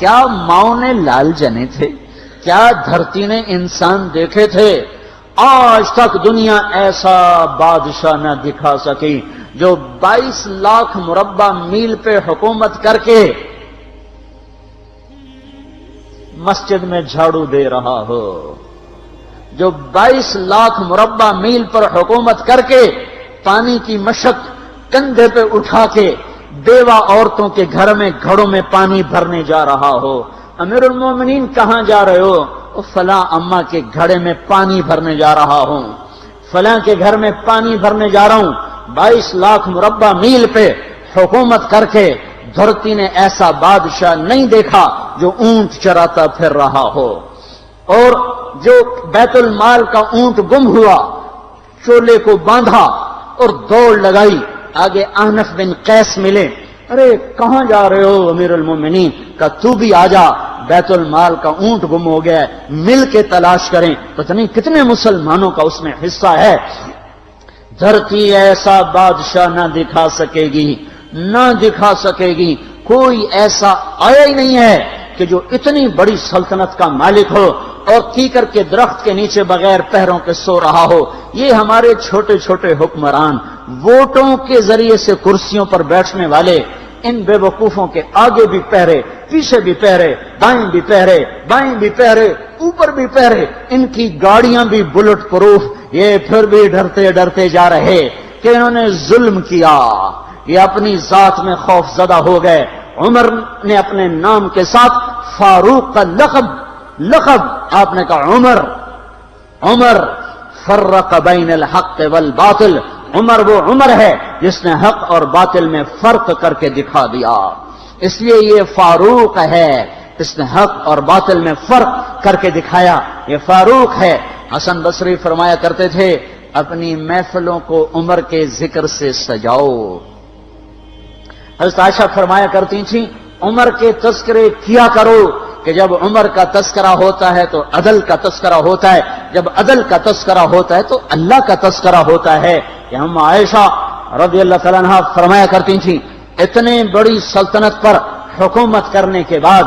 کیا ماؤں نے لال جنے تھے؟ کیا دھرتی نے انسان دیکھے تھے؟ آج تک دنیا ایسا بادشاہ نہ دکھا سکی جو 22 لاکھ مربع میل پہ حکومت کر کے مسجد میں جھاڑو دے رہا ہو، جو 22 لاکھ مربع میل پر حکومت کر کے پانی کی مشق کندھے پہ اٹھا کے بیوہ عورتوں کے گھر میں گھڑوں میں پانی بھرنے جا رہا ہو۔ امیر المومنین کہاں جا رہے ہو؟ فلاں اماں کے گھڑے میں پانی بھرنے جا رہا ہوں، فلاں کے گھر میں پانی بھرنے جا رہا ہوں۔ 22 لاکھ مربع میل پہ حکومت کر کے دھرتی نے ایسا بادشاہ نہیں دیکھا جو اونٹ چراتا پھر رہا ہو۔ اور جو بیت المال کا اونٹ گم ہوا، چولے کو باندھا اور دوڑ لگائی، آگے احنف بن قیس ملے، ارے کہاں جا رہے ہو امیر المومنین؟ کہ تو بھی آجا، بیت المال کا اونٹ گم ہو گیا ہے، مل کے تلاش کریں۔ پتہ نہیں کتنے مسلمانوں کا اس میں حصہ ہے۔ دھرتی ایسا بادشاہ نہ دکھا سکے گی، نہ دکھا سکے گی، کوئی ایسا آیا ہی نہیں ہے کہ جو اتنی بڑی سلطنت کا مالک ہو اور کیکر کے درخت کے نیچے بغیر پہروں کے سو رہا ہو۔ یہ ہمارے چھوٹے چھوٹے حکمران، ووٹوں کے ذریعے سے کرسیوں پر بیٹھنے والے، ان بے وقوفوں کے آگے بھی پہرے، پیچھے بھی پہرے، دائیں بھی پہرے، بائیں بھی پہرے، اوپر بھی پہرے، ان کی گاڑیاں بھی بلٹ پروف، یہ پھر بھی ڈرتے ڈرتے جا رہے کہ انہوں نے ظلم کیا، یہ اپنی ذات میں خوف زدہ ہو گئے۔ عمر نے اپنے نام کے ساتھ فاروق کا لقب آپ نے کہا عمر فرق بین الحق والباطل، عمر وہ عمر ہے جس نے حق اور باطل میں فرق کر کے دکھا دیا، اس لیے یہ فاروق ہے، اس نے حق اور باطل میں فرق کر کے دکھایا، یہ فاروق ہے۔ حسن بصری فرمایا کرتے تھے اپنی محفلوں کو عمر کے ذکر سے سجاؤ۔ حضرت عائشہ فرمایا کرتی تھیں عمر کے تذکرے کیا کرو کہ جب عمر کا تذکرہ ہوتا ہے تو عدل کا تذکرہ ہوتا ہے، جب عدل کا تذکرہ ہوتا ہے تو اللہ کا تذکرہ ہوتا ہے۔ کہ ہم عائشہ رضی اللہ تعالیٰ عنہا فرمایا کرتی تھیں اتنے بڑی سلطنت پر حکومت کرنے کے بعد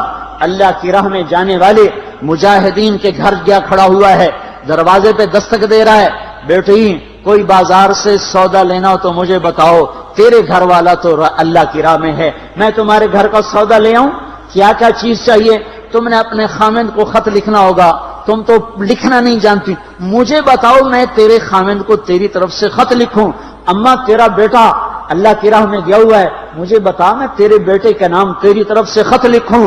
اللہ کی راہ میں جانے والے مجاہدین کے گھر گیا کھڑا ہوا ہے، دروازے پہ دستک دے رہا ہے، بیٹی کوئی بازار سے سودا لینا ہو تو مجھے بتاؤ، تیرے گھر والا تو اللہ کی راہ میں ہے، میں تمہارے گھر کا سودا لے آؤں، کیا کیا چیز چاہیے؟ تم نے اپنے خامند کو خط لکھنا ہوگا، تم تو لکھنا نہیں جانتی، مجھے بتاؤ میں تیرے خامند کو تیری طرف سے خط لکھوں۔ اماں تیرا بیٹا اللہ کی راہ میں گیا ہوا ہے، مجھے بتا میں تیرے بیٹے کے نام تیری طرف سے خط لکھوں۔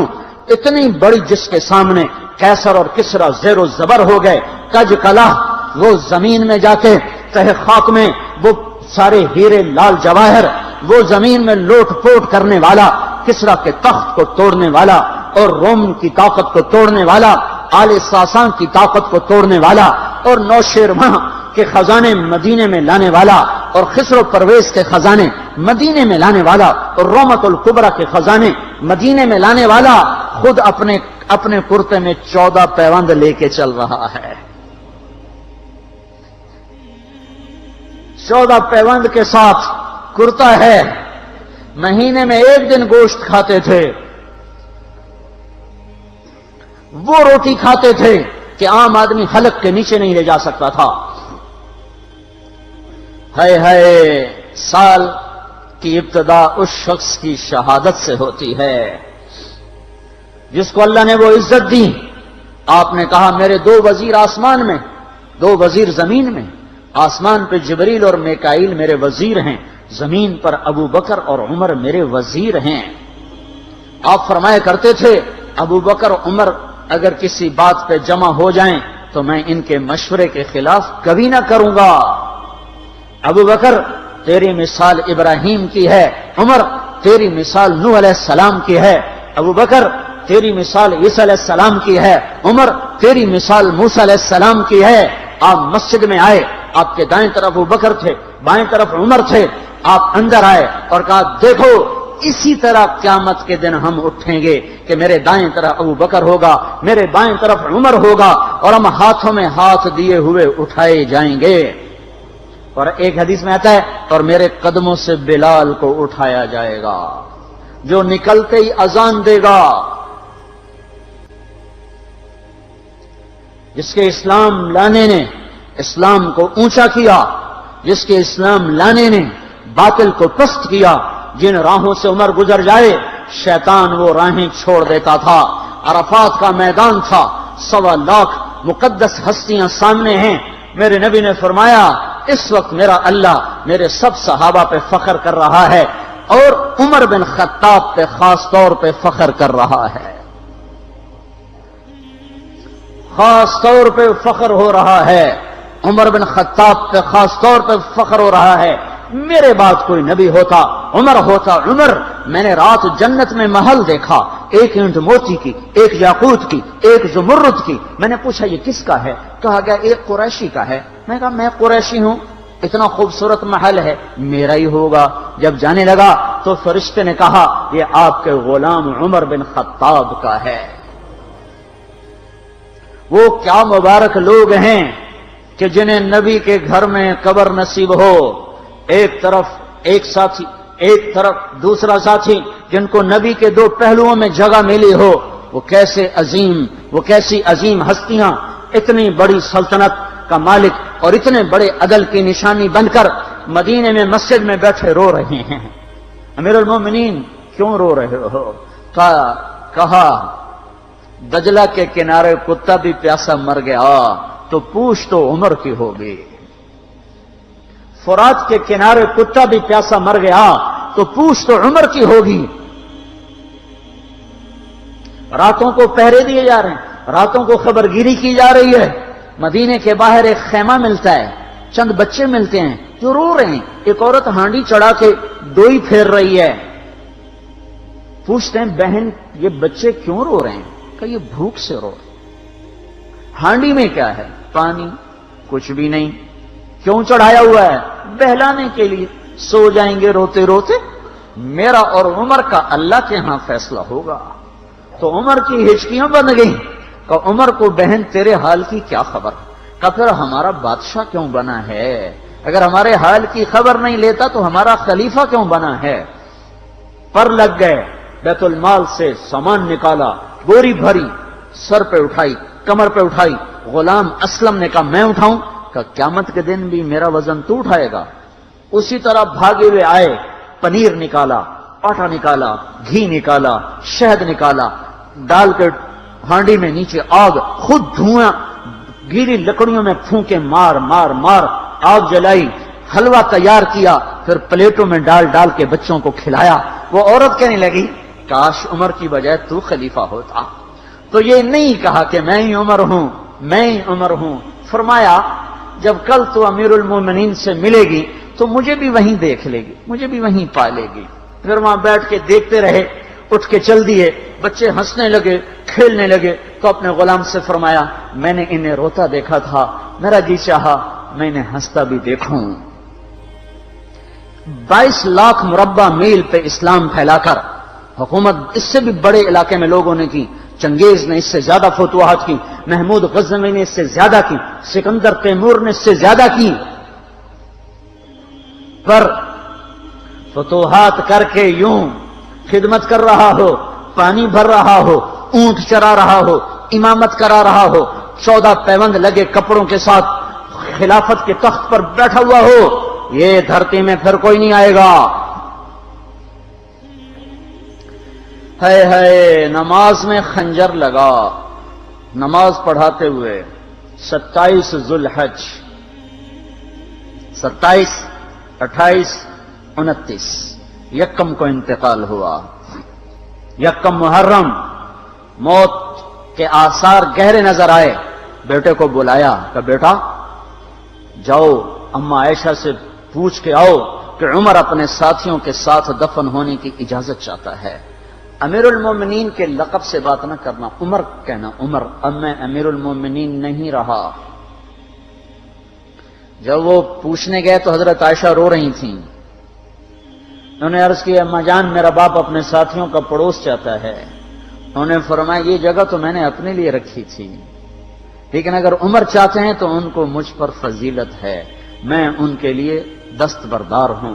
اتنی بڑی جس کے سامنے قیصر اور کسرا زیر و زبر ہو گئے، کج کلا، وہ زمین میں جا کے تہ خاک میں وہ سارے ہیرے لال جواہر، وہ زمین میں لوٹ پوٹ کرنے والا، کسرا کے تخت کو توڑنے والا اور روم کی طاقت کو توڑنے والا، آل ساسان کی طاقت کو توڑنے والا اور نوشیروان کے خزانے مدینے میں لانے والا اور خسر و پرویز کے خزانے مدینے میں لانے والا اور رومت الکبرى کے خزانے مدینے میں لانے والا خود اپنے کرتے میں 14 پیوند لے کے چل رہا ہے۔ 14 پیوند کے ساتھ کرتا ہے، مہینے میں 1 دن گوشت کھاتے تھے، وہ روٹی کھاتے تھے کہ عام آدمی حلق کے نیچے نہیں لے جا سکتا تھا۔ ہے سال کی ابتدا اس شخص کی شہادت سے ہوتی ہے جس کو اللہ نے وہ عزت دی۔ آپ نے کہا میرے 2 وزیر آسمان میں، 2 وزیر زمین میں، آسمان پہ جبریل اور میکائیل میرے وزیر ہیں، زمین پر ابو بکر اور عمر میرے وزیر ہیں۔ آپ فرمایا کرتے تھے ابو بکر عمر اگر کسی بات پہ جمع ہو جائیں تو میں ان کے مشورے کے خلاف کبھی نہ کروں گا۔ ابو بکر تیری مثال ابراہیم کی ہے، عمر تیری مثال نوح علیہ السلام کی ہے، ابو بکر تیری مثال عیسیٰ علیہ السلام کی ہے، عمر تیری مثال موسیٰ علیہ السلام کی ہے۔ آپ مسجد میں آئے، آپ کے دائیں طرف ابو بکر تھے، بائیں طرف عمر تھے، آپ اندر آئے اور کہا دیکھو اسی طرح قیامت کے دن ہم اٹھیں گے کہ میرے دائیں طرف ابو بکر ہوگا، میرے بائیں طرف عمر ہوگا اور ہم ہاتھوں میں ہاتھ دیے ہوئے اٹھائے جائیں گے۔ اور ایک حدیث میں آتا ہے اور میرے قدموں سے بلال کو اٹھایا جائے گا جو نکلتے ہی اذان دے گا، جس کے اسلام لانے نے اسلام کو اونچا کیا، جس کے اسلام لانے نے باطل کو پست کیا، جن راہوں سے عمر گزر جائے شیطان وہ راہیں چھوڑ دیتا تھا۔ عرفات کا میدان تھا، 1.25 لاکھ مقدس ہستیاں سامنے ہیں۔ میرے نبی نے فرمایا اس وقت میرا اللہ میرے سب صحابہ پہ فخر کر رہا ہے اور عمر بن خطاب پہ خاص طور پہ فخر کر رہا ہے، خاص طور پہ فخر ہو رہا ہے، عمر بن خطاب پہ خاص طور پہ فخر ہو رہا ہے۔ میرے بعد کوئی نبی ہوتا عمر ہوتا۔ عمر، میں نے رات جنت میں محل دیکھا، ایک اینٹ موتی کی، ایک یاقوت کی، ایک زمرد کی۔ میں نے پوچھا یہ کس کا ہے؟ کہا گیا ایک قریشی کا ہے۔ میں نے کہا میں قریشی ہوں، اتنا خوبصورت محل ہے، میرا ہی ہوگا۔ جب جانے لگا تو فرشتے نے کہا یہ آپ کے غلام عمر بن خطاب کا ہے۔ وہ کیا مبارک لوگ ہیں کہ جنہیں نبی کے گھر میں قبر نصیب ہو، ایک طرف ایک ساتھی، ایک طرف دوسرا ساتھی، جن کو نبی کے دو پہلوؤں میں جگہ ملی ہو۔ وہ کیسی عظیم ہستیاں اتنی بڑی سلطنت کا مالک اور اتنے بڑے عدل کی نشانی بن کر مدینے میں مسجد میں بیٹھے رو رہے ہیں۔ امیر المومنین کیوں رو رہے ہو؟ کہا دجلہ کے کنارے کتا بھی پیاسا مر گیا تو پوچھ تو عمر کی ہوگی، فرات کے کنارے کتا بھی پیاسا مر گیا تو پوچھ تو عمر کی ہوگی۔ راتوں کو پہرے دیے جا رہے ہیں، راتوں کو خبرگیری کی جا رہی ہے۔ مدینے کے باہر ایک خیمہ ملتا ہے، چند بچے ملتے ہیں جو رو رہے ہیں۔ ایک عورت ہانڈی چڑھا کے ڈوئی پھیر رہی ہے۔ پوچھتے ہیں بہن یہ بچے کیوں رو رہے ہیں؟ کہ یہ بھوک سے رو رہے ہیں۔ ہانڈی میں کیا ہے؟ پانی، کچھ بھی نہیں۔ کیوں چڑھایا ہوا ہے؟ بہلانے کے لیے، سو جائیں گے روتے روتے۔ میرا اور عمر کا اللہ کے ہاں فیصلہ ہوگا۔ تو عمر کی ہچکیاں بن گئیں کہ عمر کو بہن تیرے حال کی کیا خبر؟ کہ پھر ہمارا بادشاہ کیوں بنا ہے؟ اگر ہمارے حال کی خبر نہیں لیتا تو ہمارا خلیفہ کیوں بنا ہے؟ پر لگ گئے، بیت المال سے سامان نکالا، بوری بھری، سر پہ اٹھائی، کمر پہ اٹھائی۔ غلام اسلم نے کہا میں اٹھاؤں؟ کہ قیامت کے دن بھی میرا وزن تو اٹھائے گا۔ اسی طرح بھاگے ہوئے آئے، پنیر نکالا، آٹا نکالا، گھی نکالا، شہد نکالا، ڈال کے ہانڈی میں نیچے آگ، خود دھواں، گیلی لکڑیوں میں پھونکے مار مار مار آگ جلائی، حلوہ تیار کیا، پھر پلیٹوں میں ڈال ڈال کے بچوں کو کھلایا۔ وہ عورت کہنے لگی کاش عمر کی بجائے تو خلیفہ ہوتا۔ تو یہ نہیں کہا کہ میں ہی عمر ہوں، میں ہی عمر ہوں۔ فرمایا جب کل تو امیر المومنین سے ملے گی تو مجھے بھی وہیں دیکھ لے گی، مجھے بھی وہیں پا لے گی۔ پھر وہاں بیٹھ کے دیکھتے رہے، اٹھ کے چل دیے۔ بچے ہنسنے لگے، کھیلنے لگے تو اپنے غلام سے فرمایا میں نے انہیں روتا دیکھا تھا، میرا جی چاہا میں انہیں ہنستا بھی دیکھوں۔ 22 لاکھ مربع میل پہ اسلام پھیلا کر حکومت اس سے بھی بڑے علاقے میں لوگوں نے کی۔ چنگیز نے اس سے زیادہ فتوحات کی، محمود غزنوی نے اس سے زیادہ کی، سکندر تیمور نے اس سے زیادہ کی۔ پر فتوحات کر کے یوں خدمت کر رہا ہو، پانی بھر رہا ہو، اونٹ چرا رہا ہو، امامت کرا رہا ہو، 14 پیوند لگے کپڑوں کے ساتھ خلافت کے تخت پر بیٹھا ہوا ہو، یہ دھرتی میں پھر کوئی نہیں آئے گا۔ ہے نماز میں خنجر لگا، نماز پڑھاتے ہوئے 27 ذوالحج، 27، 28، 29 یکم کو انتقال ہوا۔ یکم محرم موت کے آثار گہرے نظر آئے۔ بیٹے کو بلایا کہ بیٹا جاؤ اما عائشہ سے پوچھ کے آؤ کہ عمر اپنے ساتھیوں کے ساتھ دفن ہونے کی اجازت چاہتا ہے۔ امیر المومنین کے لقب سے بات نہ کرنا، عمر کہنا، عمر اب میں امیر المومنین نہیں رہا۔ جب وہ پوچھنے گئے تو حضرت عائشہ رو رہی تھیں۔ انہوں نے عرض کیا اما جان میرا باپ اپنے ساتھیوں کا پڑوس چاہتا ہے۔ انہوں نے فرمایا یہ جگہ تو میں نے اپنے لیے رکھی تھی، لیکن اگر عمر چاہتے ہیں تو ان کو مجھ پر فضیلت ہے، میں ان کے لیے دستبردار ہوں۔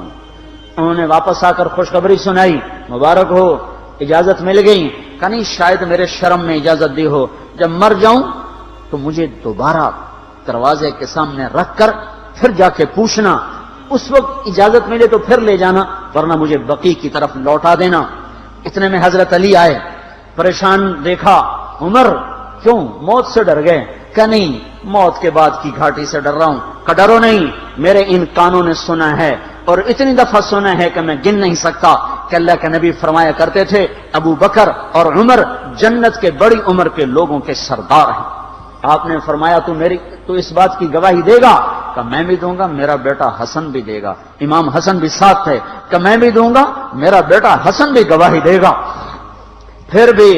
انہوں نے واپس آ کر خوشخبری سنائی، مبارک ہو اجازت مل گئی۔ کہ نہیں شاید میرے شرم میں اجازت دی ہو، جب مر جاؤں تو مجھے دوبارہ دروازے کے سامنے رکھ کر پھر جا کے پوچھنا، اس وقت اجازت ملے تو پھر لے جانا، ورنہ مجھے بقیع کی طرف لوٹا دینا۔ اتنے میں حضرت علی آئے، پریشان دیکھا، عمر کیوں موت سے ڈر گئے؟ کہ نہیں، موت کے بعد کی گھاٹی سے ڈر رہا ہوں۔ کہ ڈرو نہیں، میرے ان کانوں نے سنا ہے اور اتنی دفعہ سنا ہے کہ میں گن نہیں سکتا کہ اللہ کے نبی فرمایا کرتے تھے ابو بکر اور عمر جنت کے بڑی عمر کے لوگوں کے سردار ہیں۔ آپ نے فرمایا تو اس بات کی گواہی دے گا؟ کہ میں بھی دوں گا، میرا بیٹا حسن بھی دے گا۔ امام حسن بھی ساتھ تھے۔ کہ میں بھی دوں گا، میرا بیٹا حسن بھی گواہی دے گا۔ پھر بھی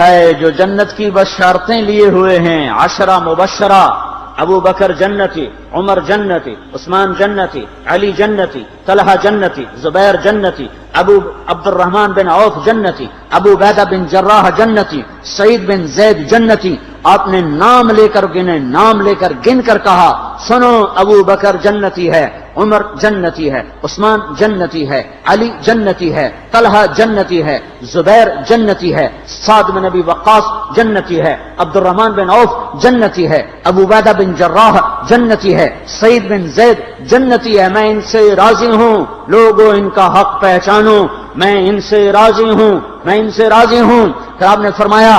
ہے جو جنت کی بشارتیں لیے ہوئے ہیں، 10 مبشرہ، ابو بکر جنتی، عمر جنتی، عثمان جنتی، علی جنتی، طلحہ جنتی، زبیر جنتی، ابو عبد الرحمن بن عوف جنتی، ابو عبیدہ بن جراح جنتی، سعید بن زید جنتی۔ آپ نے نام لے کر گنے، نام لے کر گن کر کہا، سنو ابو بکر جنتی ہے، عمر جنتی ہے، عثمان جنتی ہے، علی جنتی ہے، طلحہ جنتی ہے، زبیر جنتی ہے، سعد بن ابی وقاص جنتی ہے، عبد الرحمن بن عوف جنتی ہے، ابو عبیدہ بن جراح جنتی ہے، سعید بن زید جنتی ہے۔ میں ان سے راضی ہوں، لوگوں ان کا حق پہچانو، میں ان سے راضی ہوں، میں ان سے راضی ہوں۔ پھر آپ نے فرمایا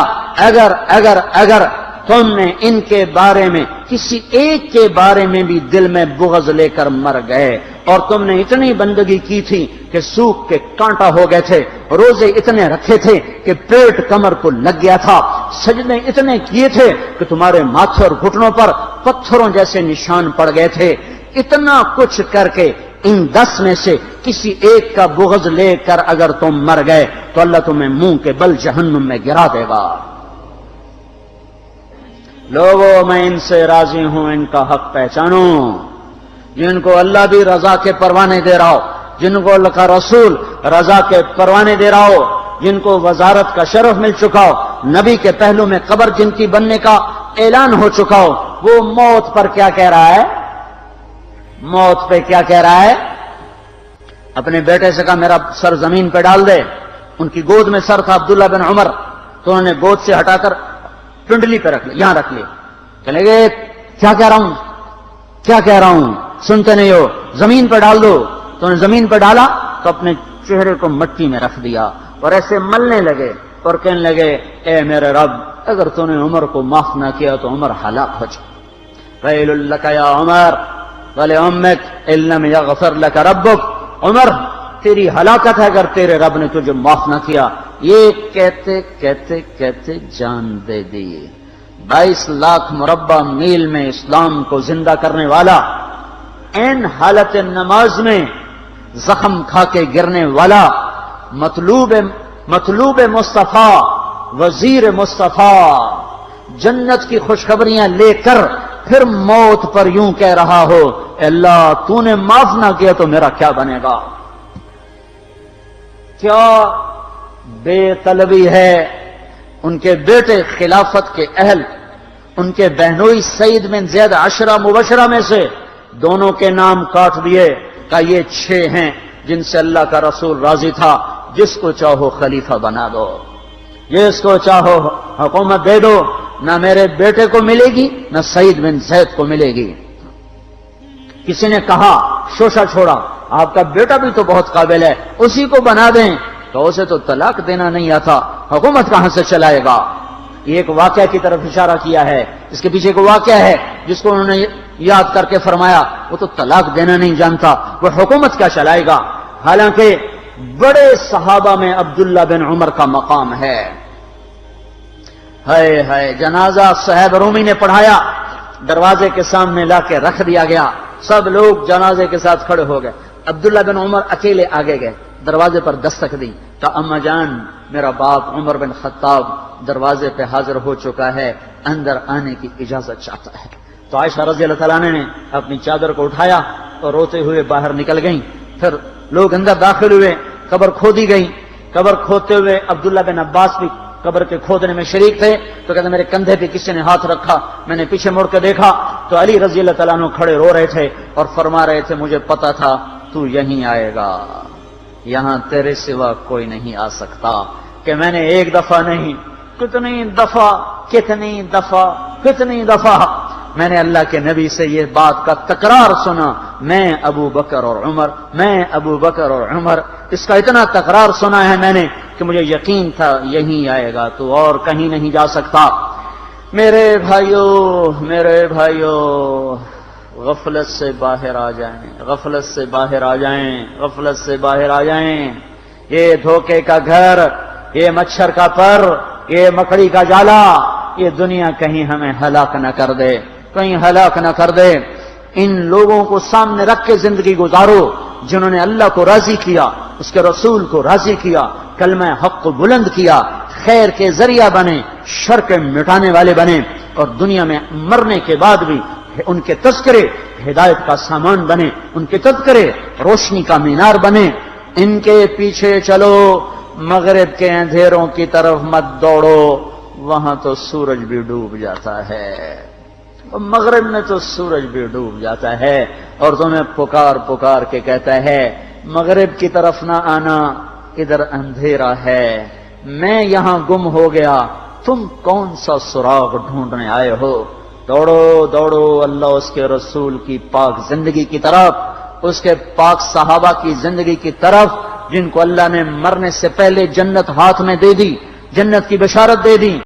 اگر تم نے ان کے بارے میں کسی ایک کے بارے میں بھی دل میں بغض لے کر مر گئے، اور تم نے اتنی بندگی کی تھی کہ سوکھ کے کانٹا ہو گئے تھے، روزے اتنے رکھے تھے کہ پیٹ کمر کو لگ گیا تھا، سجدے اتنے کیے تھے کہ تمہارے ماتھے اور گھٹنوں پر پتھروں جیسے نشان پڑ گئے تھے، اتنا کچھ کر کے ان 10 میں سے کسی ایک کا بغض لے کر اگر تم مر گئے تو اللہ تمہیں منہ کے بل جہنم میں گرا دے گا۔ لوگوں میں ان سے راضی ہوں، ان کا حق پہچانو، جن کو اللہ بھی رضا کے پروانے دے رہا ہو، جن کو اللہ کا رسول رضا کے پروانے دے رہا ہو، جن کو وزارت کا شرف مل چکا ہو، نبی کے پہلو میں قبر جن کی بننے کا اعلان ہو چکا ہو، وہ موت پر کیا کہہ رہا ہے؟ موت پہ کیا کہہ رہا ہے؟ اپنے بیٹے سے کہا میرا سر زمین پہ ڈال دے۔ ان کی گود میں سر تھا عبداللہ بن عمر، تو انہوں نے گود سے ہٹا کر پنڈلی پہ رکھ لیا، یہاں رکھ لیا۔ چلے گئے، کیا کہہ رہا ہوں سنتے نہیں ہو، زمین پہ ڈال دو۔ تو انہوں نے زمین پہ ڈالا تو اپنے چہرے کو مٹی میں رکھ دیا اور ایسے ملنے لگے اور کہنے لگے، اے میرے رب، اگر تو نے عمر کو معاف نہ کیا تو عمر ہلاک ہو جائے۔ ویل لک یا عمر ولامک ان لم یغفر لک ربک، عمر تیری ہلاکت ہے اگر تیرے رب نے تجھے معاف نہ کیا۔ یہ کہتے کہتے کہتے جان دے دی۔ 22 لاکھ مربع میل میں اسلام کو زندہ کرنے والا، این حالت نماز میں زخم کھا کے گرنے والا، مطلوب مصطفیٰ، وزیر مصطفیٰ، جنت کی خوشخبریاں لے کر پھر موت پر یوں کہہ رہا ہو، اللہ تو نے معاف نہ کیا تو میرا کیا بنے گا؟ کیا بے طلبی ہے۔ ان کے بیٹے خلافت کے اہل، ان کے بہنوئی سعید بن زید 10 مبشرہ میں سے دونوں کے نام کاٹ دیے، کہ یہ 6 ہیں جن سے اللہ کا رسول راضی تھا، جس کو چاہو خلیفہ بنا دو، جس کو چاہو حکومت دے دو، نہ میرے بیٹے کو ملے گی نہ سعید بن زید کو ملے گی۔ کسی نے کہا شوشہ چھوڑا، آپ کا بیٹا بھی تو بہت قابل ہے، اسی کو بنا دیں۔ تو اسے تو طلاق دینا نہیں آتا، حکومت کہاں سے چلائے گا؟ یہ ایک واقعہ کی طرف اشارہ کیا ہے، اس کے پیچھے ایک واقعہ ہے جس کو انہوں نے یاد کر کے فرمایا، وہ تو طلاق دینا نہیں جانتا، وہ حکومت کیا چلائے گا؟ حالانکہ بڑے صحابہ میں عبداللہ بن عمر کا مقام ہے۔ ہے جنازہ صہیب رومی نے پڑھایا، دروازے کے سامنے لا کے رکھ دیا گیا، سب لوگ جنازے کے ساتھ کھڑے ہو گئے، عبداللہ بن عمر اکیلے آگے گئے، دروازے پر دستک دی تو اما جان میرا باپ عمر بن خطاب دروازے پہ حاضر ہو چکا ہے، اندر آنے کی اجازت چاہتا ہے۔ تو عائشہ رضی اللہ تعالیٰ نے اپنی چادر کو اٹھایا اور روتے ہوئے باہر نکل گئیں۔ پھر لوگ اندر داخل ہوئے، قبر کھودی گئی، قبر کھودتے ہوئے عبداللہ بن عباس بھی قبر کے کھودنے میں شریک تھے، تو کہتے میرے کندھے پہ کسی نے ہاتھ رکھا، میں نے پیچھے مڑ کے دیکھا تو علی رضی اللہ تعالیٰ عنہ کھڑے رو رہے تھے اور فرما رہے تھے مجھے پتا تھا تو یہیں آئے گا، یہاں تیرے سوا کوئی نہیں آ سکتا، کہ میں نے ایک دفعہ نہیں کتنی دفعہ میں نے اللہ کے نبی سے یہ بات کا تکرار سنا، میں ابو بکر اور عمر، اس کا اتنا تکرار سنا ہے میں نے کہ مجھے یقین تھا یہیں آئے گا، تو اور کہیں نہیں جا سکتا۔ میرے بھائیو غفلت سے باہر آ جائیں، یہ دھوکے کا گھر، یہ مچھر کا پر، یہ مکڑی کا جالا، یہ دنیا کہیں ہمیں ہلاک نہ کر دے۔ ان لوگوں کو سامنے رکھ کے زندگی گزارو جنہوں نے اللہ کو راضی کیا، اس کے رسول کو راضی کیا، کلمہ حق کو بلند کیا، خیر کے ذریعہ بنے، شر کے مٹانے والے بنے، اور دنیا میں مرنے کے بعد بھی ان کے تذکرے ہدایت کا سامان بنے، ان کے تذکرے روشنی کا مینار بنے۔ ان کے پیچھے چلو، مغرب کے اندھیروں کی طرف مت دوڑو، وہاں تو سورج بھی ڈوب جاتا ہے، مغرب میں تو سورج بھی ڈوب جاتا ہے، اور تمہیں پکار کے کہتا ہے مغرب کی طرف نہ آنا، ادھر اندھیرا ہے، میں یہاں گم ہو گیا، تم کون سا سراغ ڈھونڈنے آئے ہو؟ دوڑو اللہ اس کے رسول کی پاک زندگی کی طرف، اس کے پاک صحابہ کی زندگی کی طرف، جن کو اللہ نے مرنے سے پہلے جنت ہاتھ میں دے دی، جنت کی بشارت دے دی۔